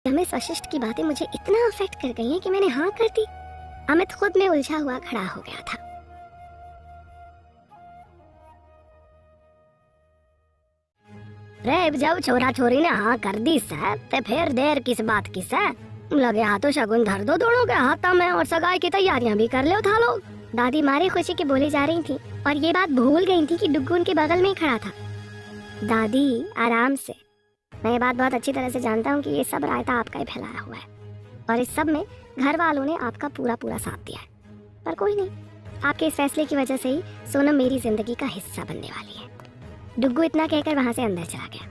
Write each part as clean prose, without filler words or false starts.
Miss Vashishtha की बातें मुझे इतना अफेक्ट कर गई हैं कि मैंने हाँ कर दी। अमित खुद में उलझा हुआ खड़ा हो गया था। रे जब छोरा छोरी ने हाँ कर दी सर, तो फिर देर किस बात की सर? लगे हाथों शगुन धर दो दोनों के हाथ में और सगाई की तैयारियां भी कर लो था लोग। दादी मारे खुशी के बोली जा रही थी और ये बात भूल गई थी कि डुग्गू उनके बगल में ही खड़ा था। दादी आराम से, मैं ये बात बहुत अच्छी तरह से जानता हूँ कि ये सब रायता आपका ही फैलाया हुआ है और इस सब में घर वालों ने आपका पूरा पूरा साथ दिया है। पर कोई नहीं, आपके इस फैसले की वजह से ही सोनम मेरी जिंदगी का हिस्सा बनने वाली है। डुग्गू इतना कहकर वहां से अंदर चला गया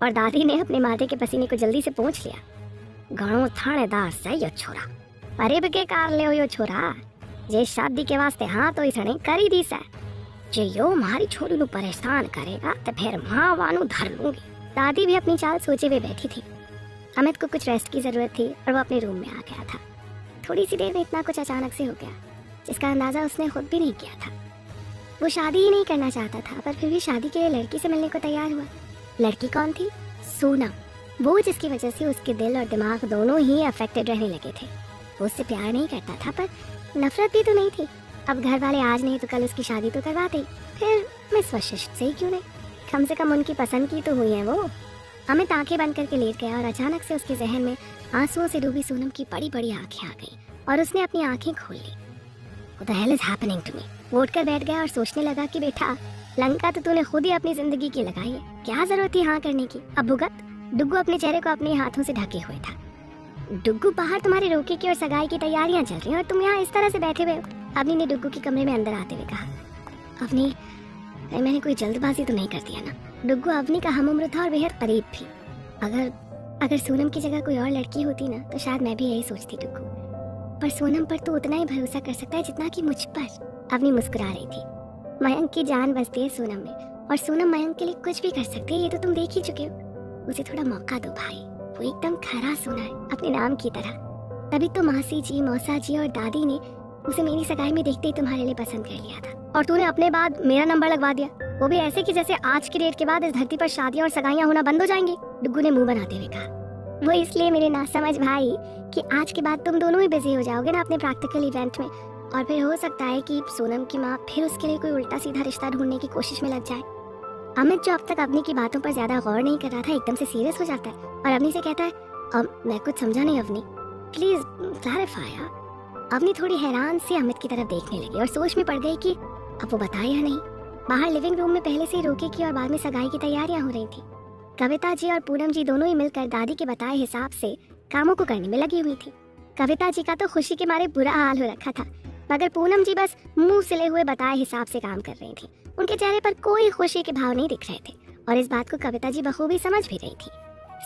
और दादी ने अपने माथे के पसीने को जल्दी से पोंछ लिया। घणो थानेदार से यो छोरा, अरे के कार ले यो छोरा, जे शादी के वास्ते हाँ तो इसने करी दी से, जे यो मारी छोरी नु परेशान करेगा तो फिर मां वानू धर लूंगी। दादी भी अपनी चाल सोचे हुए बैठी थी। अमित को कुछ रेस्ट की जरूरत थी और वो अपने रूम में आ गया था। थोड़ी सी देर में इतना कुछ अचानक से हो गया जिसका अंदाजा उसने खुद भी नहीं किया था। वो शादी ही नहीं करना चाहता था, पर फिर भी शादी के लिए लड़की से मिलने को तैयार हुआ। लड़की कौन थी? सोनम, वो जिसकी वजह से उसके दिल और दिमाग दोनों ही अफेक्टेड रहने लगे थे। वो उससे प्यार नहीं करता था, पर नफरत भी तो नहीं थी। अब घर वाले आज नहीं तो कल उसकी शादी तो करवाते ही, फिर मिस वशिष्ठ से ही क्यों नहीं, कम से कम उनकी पसंद की तो हुई है वो। अमित आंखें बंद करके लेट गया और अचानक से उसके जहन में आंसुओं से डूबी सोनम की बड़ी बड़ी आंखें आ गईं और उसने अपनी आंखें खोल ली। What the hell is happening to me? वो उठकर बैठ गया और सोचने लगा कि बेटा, लंका तो तूने खुद ही अपनी जिंदगी की लगाई है, क्या जरूरत थी हाँ करने की? अब भुगत। डुग्गू अपने चेहरे को अपने हाथों से ढके हुए था। डुग्गू, बाहर तुम्हारे रोके की और सगाई की तैयारियां चल रही हैं और तुम यहाँ इस तरह से बैठे हुए हो। अवनी ने डुग्गू के कमरे में अंदर आते हुए कहा। अवनी, मैंने कोई जल्दबाजी तो नहीं कर दिया ना? डुग्गू अवनी का हम उम्र था और बेहद करीब भी। अगर सोनम की जगह कोई और लड़की होती ना तो शायद मैं भी यही सोचती डुग्गू, पर सोनम पर तो उतना ही भरोसा कर सकता है जितना कि मुझ पर। अवनी मुस्कुरा रही थी। मयंक की जान बसती है सोनम में और सोनम मयंक के लिए कुछ भी कर सकती है, ये तो तुम देख ही चुके हो। उसे थोड़ा मौका दो भाई, वो एकदम खरा सोना है अपने नाम की तरह। तभी तो मासी जी, मौसा जी और दादी ने उसे मेरी सगाई में देखते ही तुम्हारे लिए पसंद कर लिया था और तूने अपने बाद मेरा नंबर लगवा दिया, वो भी ऐसे कि जैसे आज की डेट के बाद इस धरती पर शादियां और सगाइयां होना बंद हो जाएंगी। डुग्गू ने मुंह बनाते हुए कहा। वो इसलिए मेरे ना समझ भाई कि आज के बाद तुम दोनों ही बिजी हो जाओगे ना अपने प्रैक्टिकल इवेंट में, और फिर हो सकता है कि सोनम की माँ फिर उसके लिए कोई उल्टा सीधा रिश्ता ढूंढने की कोशिश में लग जाए। अमित, जो अब तक अवनी की बातों पर ज्यादा गौर नहीं कर रहा था, एकदम से सीरियस हो जाता है और अवनी से कहता है, मैं कुछ समझा नहीं अवनी, प्लीज क्लैरिफाई। अवनी थोड़ी हैरान से अमित की तरफ देखने लगी और सोच में पड़ गई कि अब वो बताए या नहीं। बाहर लिविंग रूम में पहले से ही रोके की और बाद में सगाई की तैयारियां हो रही थी। कविता जी और पूनम जी दोनों ही मिलकर दादी के बताए हिसाब से कामों को करने में लगी हुई थी। कविता जी का तो खुशी के मारे बुरा हाल हो रखा था, मगर पूनम जी बस मुंह सिले हुए बताए हिसाब से काम कर रही थी। उनके चेहरे पर कोई खुशी के भाव नहीं दिख रहे थे और इस बात को कविता जी बखूबी समझ भी रही थी।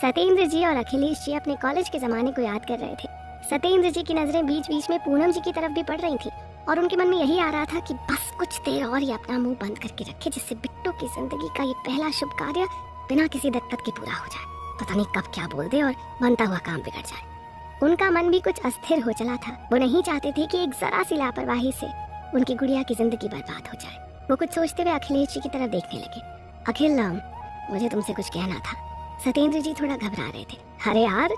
सत्येंद्र जी और अखिलेश जी अपने कॉलेज के जमाने को याद कर रहे थे। सत्येंद्र जी की नजरें बीच बीच में पूनम जी की तरफ भी पड़ रही थी और उनके मन में यही आ रहा था कि बस कुछ देर और ये अपना मुंह बंद करके रखे, जिससे बिट्टू की जिंदगी का ये पहला शुभ कार्य बिना किसी दिक्कत के पूरा हो जाए। पता नहीं कब क्या बोल दे और बनता हुआ काम बिगड़ जाए। उनका मन भी कुछ अस्थिर हो चला था। वो नहीं चाहते थे कि एक जरा सी लापरवाही से उनकी गुड़िया की जिंदगी बर्बाद हो जाए। वो कुछ सोचते हुए अखिलेश जी की तरफ देखने लगे। अखिल, मुझे तुमसे कुछ कहना था। सत्येंद्र जी थोड़ा घबरा रहे थे। अरे यार,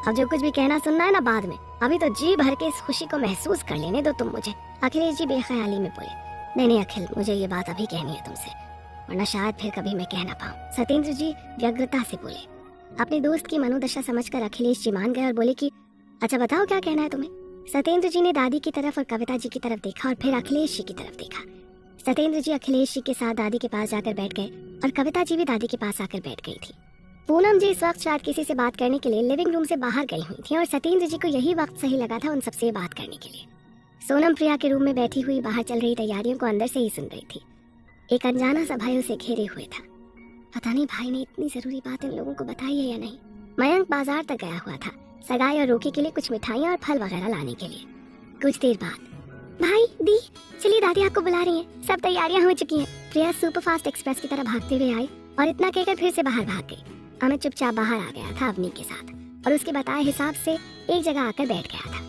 अब जो कुछ भी कहना सुनना है ना बाद में, अभी तो जी भर के इस खुशी को महसूस कर लेने दो तुम मुझे। अखिलेश जी बेख्याली में बोले। नहीं अखिल, मुझे ये बात अभी कहनी है तुमसे, वरना शायद फिर कभी मैं कह ना पाऊँ। सत्येंद्र जी व्यग्रता से बोले। अपने दोस्त की मनोदशा समझकर अखिलेश जी मान गए और बोले कि अच्छा बताओ क्या कहना है तुम्हें। सत्येंद्र जी ने दादी की तरफ और कविता जी की तरफ देखा और फिर अखिलेश जी की तरफ देखा। सत्येंद्र जी अखिलेश जी के साथ दादी के पास जाकर बैठ गए और कविता जी भी दादी के पास आकर बैठ गई थी। पूनम जी इस वक्त शायद किसी से बात करने के लिए लिविंग रूम से बाहर गई हुई थी और सत्येंद्र जी को यही वक्त सही लगा था उन सबसे बात करने के लिए। सोनम प्रिया के रूम में बैठी हुई बाहर चल रही तैयारियों को अंदर से ही सुन रही थी। एक अनजाना सा भय उसे घेरे हुए था। पता नहीं भाई ने इतनी जरूरी बात इन लोगों को बताई है या नहीं। मयंक बाजार तक गया हुआ था सगाई और रोके के लिए कुछ मिठाइयाँ और फल वगैरह लाने के लिए। कुछ देर बाद, भाई दी चलिए दादी आपको बुला रही हैं, सब तैयारियां हो चुकी हैं। प्रिया सुपरफास्ट एक्सप्रेस की तरह भागते हुए आई और इतना कहकर फिर से बाहर भाग गई। अमित चुपचाप बाहर आ गया था अवनी के साथ और उसके बताए हिसाब से एक जगह आकर बैठ गया था।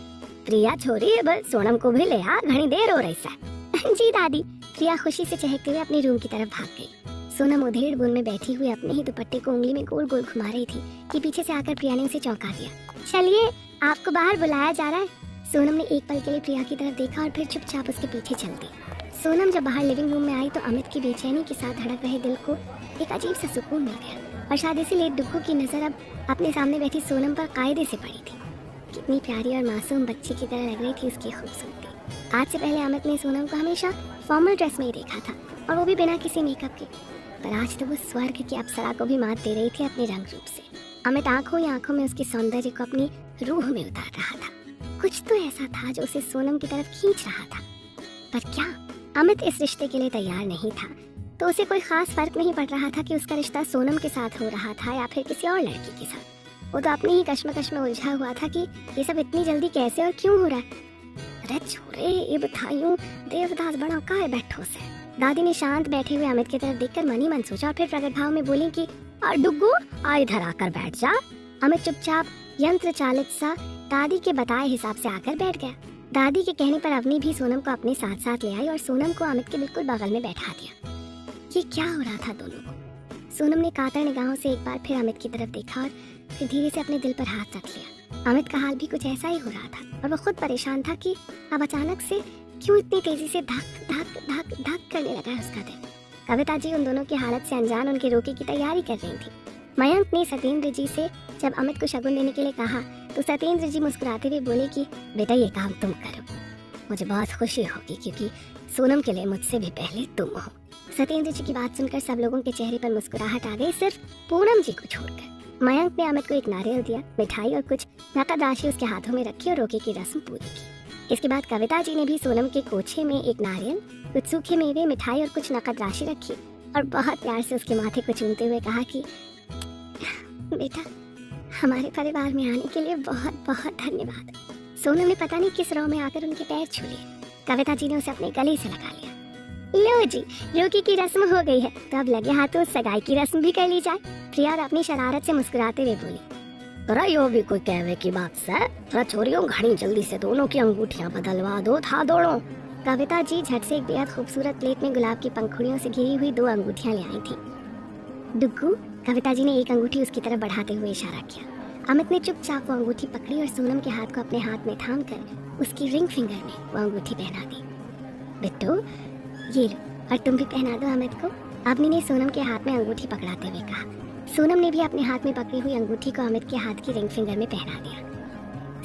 प्रिया छोरी, अब सोनम को भी ले आ, घनी देर हो रही है। जी दादी। प्रिया खुशी से चहकते हुए अपने रूम की तरफ भाग गई। सोनम उधेड़ बुन में बैठी हुई अपने ही दुपट्टे को उंगली में गोल गोल घुमा रही थी कि पीछे से आकर प्रिया ने उसे चौंका दिया। चलिए, आपको बाहर बुलाया जा रहा है। सोनम ने एक पल के लिए प्रिया की तरफ देखा और फिर चुपचाप उसके पीछे चल दी। सोनम जब बाहर लिविंग रूम में आई तो अमित की बेचैनी के साथ धड़क रहे दिल को एक अजीब सा सुकून मिल गया और शादी से लेट डुग्गू की नजर अब अपने सामने बैठी सोनम पर कायदे से पड़ी थी। कितनी प्यारी और मासूम बच्ची की तरह लग रही थी उसकी खूबसूरती। आज से पहले अमित ने सोनम को हमेशा फॉर्मल ड्रेस में ही देखा था और वो भी बिना किसी मेकअप के, पर आज तो वो स्वर्ग की अप्सरा को भी मात दे रही थी अपने रंग रूप से। अमित आंखों ही आंखों में उसके सौंदर्य को अपनी रूह में उतार रहा था। कुछ तो ऐसा था जो उसे सोनम की तरफ खींच रहा था, पर क्या? अमित इस रिश्ते के लिए तैयार नहीं था, तो उसे कोई खास फर्क नहीं पड़ रहा था कि उसका रिश्ता सोनम के साथ हो रहा था या फिर किसी और लड़की के साथ। वो तो अपनी ही कश्मकश में उलझा हुआ था कि ये सब इतनी जल्दी कैसे और क्यों हो रहा है। अरे छोरे, ये बतायूं देवदास बड़ा का है बैठो से। दादी ने शांत बैठे हुए अमित की तरफ देखकर मन ही मन सोचा और फिर प्रकट भाव में बोली कि डुग्गू आ इधर आकर बैठ जा। अमित चुपचाप यंत्र चालित सा दादी के बताए हिसाब से आकर बैठ गया। दादी के कहने पर अवनी भी सोनम को अपने साथ साथ ले आई और सोनम को अमित के बिल्कुल बगल में बैठा दिया। ये क्या हो रहा था दोनों को? सोनम ने कातर निगाहों से एक बार फिर अमित की तरफ देखा और फिर धीरे से अपने दिल पर हाथ रख लिया। अमित का हाल भी कुछ ऐसा ही हो रहा था और वो खुद परेशान था कि अब अचानक से क्यों इतनी तेजी से धक धक धक धक करने लगा है उसका दिल। कविता जी उन दोनों की हालत से अनजान उनके रोके की तैयारी कर रही थी। मयंक ने सत्येंद्र जी से जब अमित को शगुन देने के लिए कहा तो सत्येंद्र जी मुस्कुराते हुए बोले कि बेटा ये काम तुम करो, मुझे बहुत खुशी होगी क्योंकि सोनम के लिए मुझसे भी पहले तुम हो। सत्येंद्र जी की बात सुनकर सब लोगों के चेहरे पर मुस्कुराहट आ गई, सिर्फ पूनम जी को छोड़कर। मयंक ने अमित को एक नारियल दिया, मिठाई और कुछ नकद राशि उसके हाथों में रखी और रोके की रस्म पूरी की। इसके बाद कविता जी ने भी सोनम के कोछे में एक नारियल, कुछ सूखे मेवे, मिठाई और कुछ नकद राशि रखी और बहुत प्यार से उसके माथे को चूमते हुए कहा कि बेटा, हमारे परिवार में आने के लिए बहुत बहुत धन्यवाद। सोनम ने पता नहीं किस रौ में आकर उनके पैर छू लिए। कविता जी ने उसे अपने गले से लगा लिया। लो जी, रोकी की रस्म हो गई है, तो अब लगे हाथों सगाई की रस्म भी कर ली जाए। प्रिया अपनी शरारत से मुस्कुराते हुए बोली। तोरा यो भी कोई कहवे की बात से, तोरा छोरियों घड़ी जल्दी से दोनों की अंगूठियां बदलवा दो था दोनों। कविता जी झट से एक बेहद खूबसूरत प्लेट में गुलाब की पंखुड़ियों से घिरी हुई 2 अंगूठियां ले आई थी। डुग्गू, कविता जी ने एक अंगूठी उसकी तरफ बढ़ाते हुए इशारा किया। अमित ने चुपचाप वो अंगूठी पकड़ी और सोनम के हाथ को अपने हाथ में थाम कर उसकी रिंग फिंगर में वो अंगूठी पहना दी। बिट्टू, ये लो, और तुम भी पहना दो अमित को। अवनी ने सोनम के हाथ में अंगूठी पकड़ाते हुए कहा। सोनम ने भी अपने हाथ में पकड़ी हुई अंगूठी को अमित के हाथ की रिंग फिंगर में पहना दिया।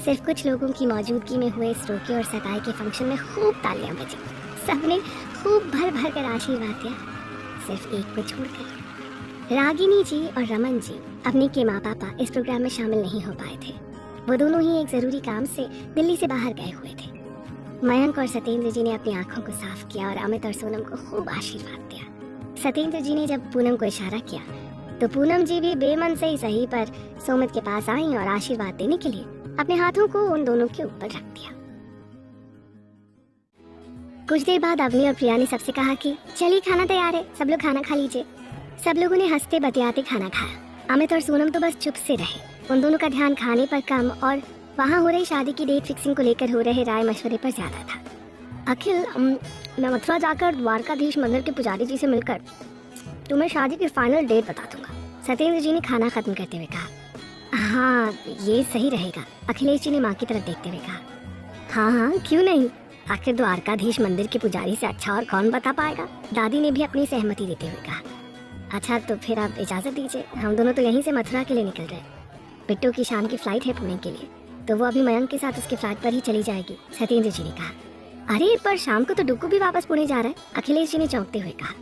सिर्फ कुछ लोगों की मौजूदगी में हुए इस रोके और सगाई के फंक्शन में खूब तालियां बजी। सबने खूब भर भर कर आशीर्वाद दिया, सिर्फ एक को छोड़कर। रागिनी जी और रमन जी, अवनी के माँ पापा, इस प्रोग्राम में शामिल नहीं हो पाए थे। वो दोनों ही एक जरूरी काम से दिल्ली से बाहर गए हुए थे। मयंक और सत्येंद्र जी ने अपनी आंखों को साफ किया और अमित और सोनम को खूब आशीर्वाद दिया। सत्येंद्र जी ने जब पूनम को इशारा किया तो पूनम जी भी बेमन से ही सही पर सोमित के पास आई और आशीर्वाद देने के लिए अपने हाथों को उन दोनों के ऊपर रख दिया। कुछ देर बाद अवनी और प्रिया ने सबसे कहा कि चलिए खाना तैयार है, सब लोग खाना खा लीजिए। सब लोगों ने हंसते बतियाते खाना खाया। अमित और सोनम तो बस चुप से रहे। उन दोनों का ध्यान खाने पर कम और वहाँ हो रही शादी की डेट फिक्सिंग को लेकर हो रहे राय मशवरे पर ज्यादा था। अखिल, मैं मथुरा जाकर द्वारकाधीश मंदिर के पुजारी जी से मिलकर तुम्हें शादी की फाइनल डेट बता दूंगा, सत्येंद्र जी ने खाना खत्म करते हुए कहा। हाँ, ये सही रहेगा, अखिलेश जी ने माँ की तरफ देखते हुए कहा। हाँ हाँ, क्यों नहीं, आखिर द्वारकाधीश मंदिर के पुजारी से अच्छा और कौन बता पाएगा। दादी ने भी अपनी सहमति देते हुए कहा। अच्छा, तो फिर आप इजाजत दीजिए, हम दोनों तो यहीं से मथुरा के लिए निकल रहे हैं। बिट्टू की शाम की फ्लाइट है पुणे के लिए, तो वो अभी मयंक के साथ उसके फ्लाइट पर ही चली जाएगी, सत्येंद्र जी ने कहा। अरे पर शाम को तो डुग्गू भी वापस पुणे जा रहा है, अखिलेश जी ने चौंकते हुए कहा।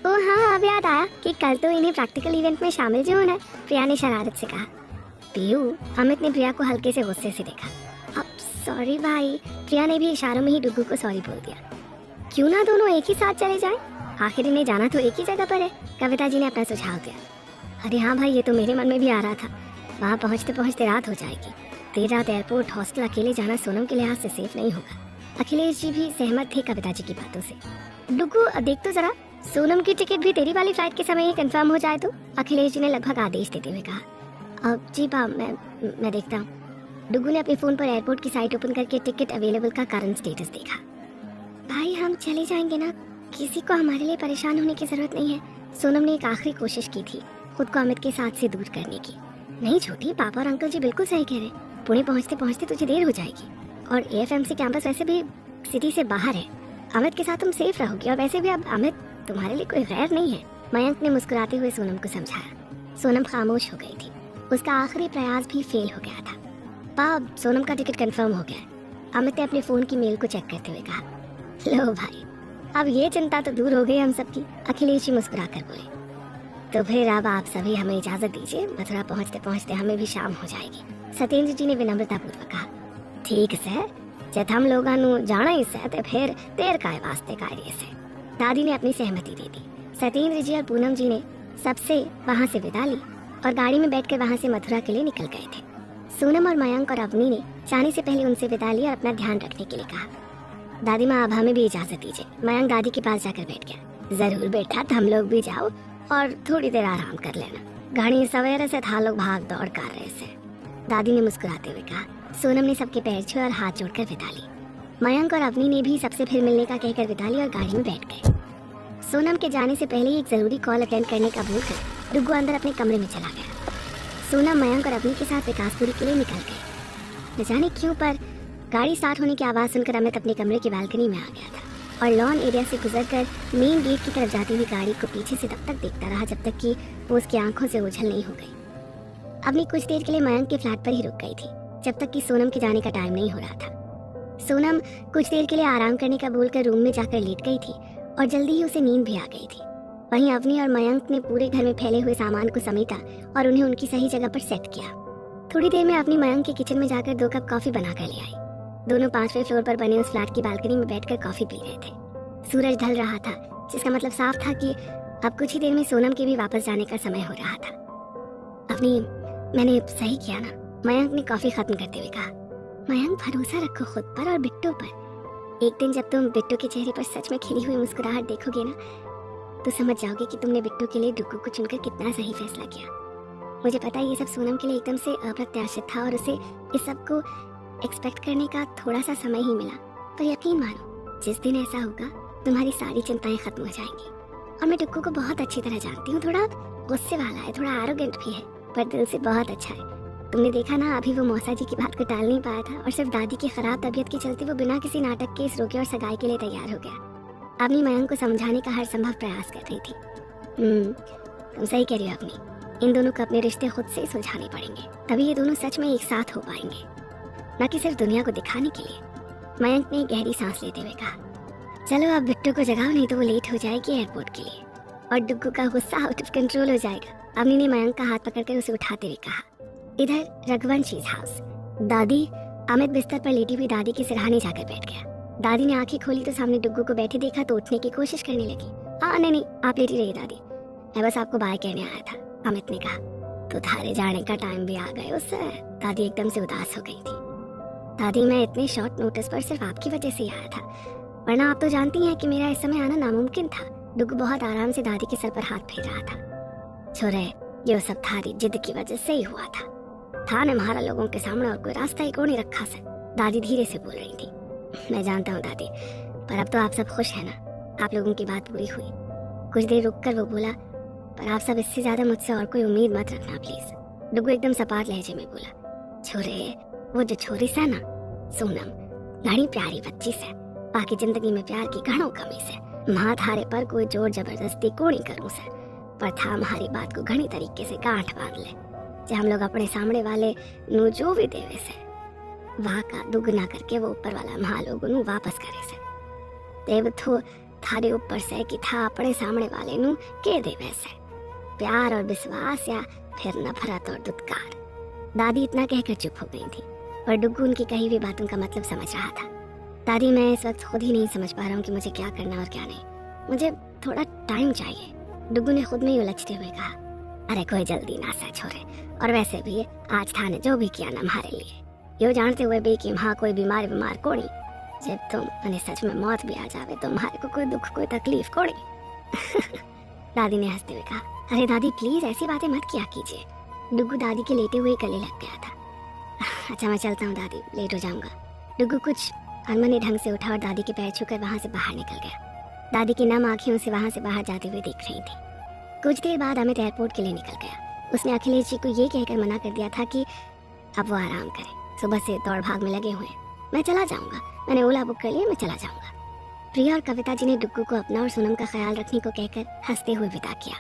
ओ हाँ, अब याद आया कि कल तो इन्हें प्रैक्टिकल इवेंट में शामिल जो होना है, प्रिया ने शरारत से कहा। पीयू, अमित ने प्रिया को हल्के से गुस्से से देखा। अब सॉरी भाई, प्रिया ने भी इशारों में ही डुग्गू को सॉरी बोल दिया। क्यों ना दोनों एक ही साथ चले जाएं? आखिर इन्हें जाना तो एक ही जगह पर है, कविता जी ने अपना सुझाव दिया। अरे हाँ भाई, ये तो मेरे मन में भी आ रहा था, वहाँ पहुँचते पहुँचते रात हो जाएगी। देर रात एयरपोर्ट हॉस्टल अकेले जाना सोनम के लिहाज से सेफ नहीं होगा। अखिलेश जी भी सहमत थे कविता जी की बातों से। डुग्गू, देख तो जरा, सोनम की टिकट भी तेरी वाली फ्लाइट के समय ही कंफर्म हो जाए तो, अखिलेश जी ने लगभग आदेश देते हुए कहा। अब जी बा, मैं देखता हूँ। डुग्गू ने अपने फोन पर एयरपोर्ट की साइट ओपन करके टिकट अवेलेबल का करंट स्टेटस देखा। भाई हम चले जाएंगे ना, किसी को हमारे लिए परेशान होने की जरूरत नहीं है, सोनम ने एक आखिरी कोशिश की थी खुद को अमित के साथ से दूर करने की। नहीं छोटी, पापा और अंकल जी बिल्कुल सही कह रहे हैं। पुणे पहुंचते पहुंचते तुझे देर हो जाएगी और एएफएमसी कैंपस वैसे भी सिटी से बाहर है। अमित के साथ तुम सेफ रहोगी और वैसे भी अब अमित तुम्हारे लिए कोई गैर नहीं है। मयंक ने मुस्कुराते हुए सोनम को समझाया। सोनम खामोश हो गई थी। उसका आखिरी प्रयास भी फेल हो गया था। पाप, सोनम का टिकट कंफर्म हो गया। अमित ने अपने फोन की मेल को चेक करते हुए कहा। लो भाई, अब ये चिंता तो दूर हो गई हम सबकी। अखिलेश जी मुस्कुरा कर बोले। तो फिर अब आप सभी हमें इजाजत दीजिए, मथुरा पहुंचते पहुंचते हमें भी शाम हो जाएगी। सत्येंद्र जी ने विनम्रतापूर्वक कहा। ठीक है, जब हम लोग जाना ही से तो फिर देर का वास्ते कार्य से। दादी ने अपनी सहमति दे दी। सत्येंद्र जी और पूनम जी ने सबसे वहाँ से विदा ली और गाड़ी में बैठकर वहाँ से मथुरा के लिए निकल गए थे। सोनम और मयंक और अवनी ने जाने से पहले उनसे विदा ली और अपना ध्यान रखने के लिए कहा। दादी माँ, अब हमें भी इजाजत दीजिए। मयंक दादी के पास जाकर बैठ गया। जरूर बेटा, तुम लोग भी जाओ और थोड़ी देर आराम कर लेना। घड़ी सवेरे से था लोग भाग दौड़ कर रहे थे। दादी ने मुस्कुराते हुए कहा। सोनम ने सबके पैर छुए और हाथ जोड़कर विदा ली। मयंक और अवनी ने भी सबसे फिर मिलने का कहकर विदा ली और गाड़ी में बैठ गए। सोनम के जाने से पहले एक जरूरी कॉल अटेंड करने का भूलकर डुग्गू अंदर अपने कमरे में चला गया। सोनम मयंक और अवनी के साथ विकासपुरी के लिए निकल गए। न जाने क्यों पर गाड़ी स्टार्ट होने की आवाज़ सुनकर अमित अपने कमरे की बालकनी में आ गया था और लॉन एरिया से गुजरकर मेन गेट की तरफ जाती हुई गाड़ी को पीछे से तब तक देखता रहा जब तक कि वो उसकी आंखों से ओझल नहीं हो गई। अवनी कुछ देर के लिए मयंक के फ्लैट पर ही रुक गई थी जब तक कि सोनम के जाने का टाइम नहीं हो रहा था। सोनम कुछ देर के लिए आराम करने का बोलकर रूम में जाकर लेट गई थी और जल्दी ही उसे नींद भी आ गई थी। वहीं अवनी और मयंक ने पूरे घर में फैले हुए सामान को समेटा और उन्हें उनकी सही जगह पर सेट किया। थोड़ी देर में अवनी मयंक के किचन में जाकर 2 कप कॉफी बनाकर ले आई। दोनों 5वें फ्लोर पर बने उस फ्लैट की बालकनी में बैठकर कॉफी पी रहे थे। सूरज ढल रहा था, जिसका मतलब साफ था कि अब कुछ ही देर में सोनम के भी वापस जाने का समय हो रहा था। अवनी, मैंने सही किया ना? मयंक ने कॉफी खत्म करते हुए कहा। मयंक, भरोसा रखो खुद पर और बिट्टू पर। एक दिन जब तुम बिट्टू के चेहरे पर सच में खिली हुई मुस्कुराहट देखोगे ना, तो समझ जाओगे कि तुमने बिट्टू के लिए डुग्गू को चुनकर कितना सही फैसला किया। मुझे पता है ये सब सोनम के लिए एकदम से अप्रत्याशित था और उसे इस सब को एक्सपेक्ट करने का थोड़ा सा समय ही मिला, पर यकीन मानो जिस दिन ऐसा होगा तुम्हारी सारी चिंताएं खत्म हो जाएंगी। और मैं डुग्गू को बहुत अच्छी तरह जानती हूँ। थोड़ा गुस्से वाला है, थोड़ा एरोगेंट भी है, पर दिल से बहुत अच्छा है। तुमने देखा ना, अभी वो मौसा जी की बात को टाल नहीं पाया था और सिर्फ दादी की खराब तबीयत के चलते वो बिना किसी नाटक के इस रोके और सगाई के लिए तैयार हो गया। अपनी मयंक को समझाने का हर संभव प्रयास कर रही थी। तुम सही कह रही हो अपनी। इन दोनों को अपने रिश्ते खुद से सुलझाने पड़ेंगे, तभी ये दोनों सच में एक साथ हो पाएंगे, न कि सिर्फ दुनिया को दिखाने के लिए। मयंक ने गहरी सांस लेते हुए कहा। चलो अब बिट्टू को जगाओ, नहीं तो वो लेट हो जाएगी एयरपोर्ट के लिए और डुग्गू का गुस्सा आउट ऑफ कंट्रोल हो जाएगा। अवनी ने मयंक का हाथ पकड़कर उसे उठाते हुए कहा। इधर रघुवंशीज हाउस। दादी, अमित बिस्तर पर लेटी हुई दादी के सिरहाने जाकर बैठ गया। दादी ने आंखें खोली तो सामने डुग्गू को बैठे देखा तो उठने की कोशिश करने लगी। हाँ नहीं, आप लेटी रहिए दादी, मैं बस आपको बाय कहने आया था, अमित ने कहा। तो थारे जाने का टाइम भी आ गया उससे। दादी एकदम से उदास हो गई थी। दादी, मैं इतने शॉर्ट नोटिस पर सिर्फ आपकी वजह से ही आया था, वरना आप तो जानती हैं कि मेरा इस समय आना नामुमकिन था। डुग्गू बहुत आराम से दादी के सर पर हाथ फेर रहा था। छोरे, ये सब थारी जिद की वजह से ही हुआ था ने हमारा लोगों के सामने और कोई रास्ता ही कौन ही रखा से। दादी धीरे से बोल रही थी। मैं जानता हूँ दादी, पर अब तो आप सब खुश है ना? आप लोगों की बात पूरी हुई। कुछ देर रुककर वो बोला, पर आप सब इससे ज्यादा मुझसे और कोई उम्मीद मत रखना प्लीज। डुग्गू एकदम सपाट लहजे में बोला। छोरे, वो जो छोरी से ना, सोनम, घनी प्यारी बच्ची से, बाकी जिंदगी में प्यार की घणों कमी से माँ थारे पर कोई जोर जबरदस्ती कोनी करूँ से, पर था हमारी बात को घनी तरीके से गांठ बांध ले। जब हम लोग अपने सामने वाले नु जो भी देवे से वहाँ का दुगना करके वो ऊपर वाला महा लोगों नु वापस करे से। देव तो थारे ऊपर से कि था अपने सामने वाले नु के देवे से, प्यार और विश्वास या फिर नफरत और दुत्कार। दादी इतना कहकर चुप हो गई थी और डुग्गू उनकी कही हुई बातों का मतलब समझ रहा था। दादी, मैं इस वक्त खुद ही नहीं समझ पा रहा हूँ कि मुझे क्या करना और क्या नहीं। मुझे थोड़ा टाइम चाहिए, डुग्गू ने खुद में ही उलझते हुए कहा। अरे कोई जल्दी ना सा छोरे, और वैसे भी आज था ने जो भी किया ना हमारे लिए, यो जानते हुए भी कि वहाँ कोई बीमार कोनी, जब तुम उन्हें सच में मौत भी आ जावे तो हमारे को कोई दुख कोई तकलीफ कोनी। दादी ने हंसते हुए कहा। अरे दादी प्लीज ऐसी बातें मत किया कीजिए। डुग्गू दादी के लेटे हुए गले लग गया था। अच्छा मैं चलता हूँ दादी, लेट हो जाऊंगा। डुग्गू कुछ अनमने ढंग से उठा और दादी के पैर छूकर वहां से बाहर निकल गया। दादी की नम आंखें उसे वहां से बाहर जाते हुए देख रही थी। कुछ देर बाद अमित एयरपोर्ट के लिए निकल गया। उसने अखिलेश जी को ये कहकर मना कर दिया था कि अब वो आराम करें, सुबह से दौड़ भाग में लगे हुए हैं, मैं चला जाऊंगा, मैंने ओला बुक कर लिया, मैं चला जाऊंगा। प्रिया और कविता जी ने डुग्गू को अपना और सोनम का ख्याल रखने को कहकर हंसते हुए विदा किया।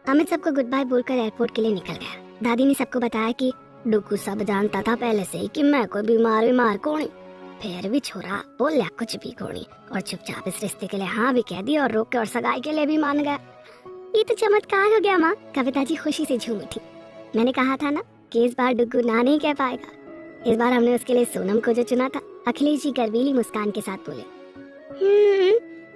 अमित सबको गुड बाय बोलकर एयरपोर्ट के लिए निकल गया। दादी ने सबको बताया कि डुग्गू सब जानता था पहले से ही कि मैं कोई बीमार कोनी, फिर भी छोरा बोलिया कुछ भी कोनी और चुपचाप इस रिश्ते के लिए हाँ भी कह दी और रोक के और सगाई के लिए भी मान गया। ये तो चमत्कार हो गया माँ, कविता जी खुशी से झूम उठी। मैंने कहा था ना कि इस बार डुग्गू ना नहीं कह पाएगा। इस बार हमने उसके लिए सोनम को जो चुना था। अखिलेश जी गर्वीली मुस्कान के साथ बोले।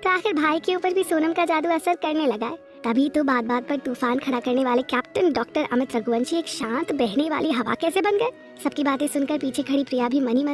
तो आखिर भाई के ऊपर भी सोनम का जादू असर करने लगा है। तभी तो बात बात पर तूफान खड़ा करने वाले कैप्टन डॉक्टर अमित रघुवंशी एक शांत बहने वाली हवा कैसे बन गए। सबकी बातें सुनकर पीछे खड़ी प्रिया भी मनी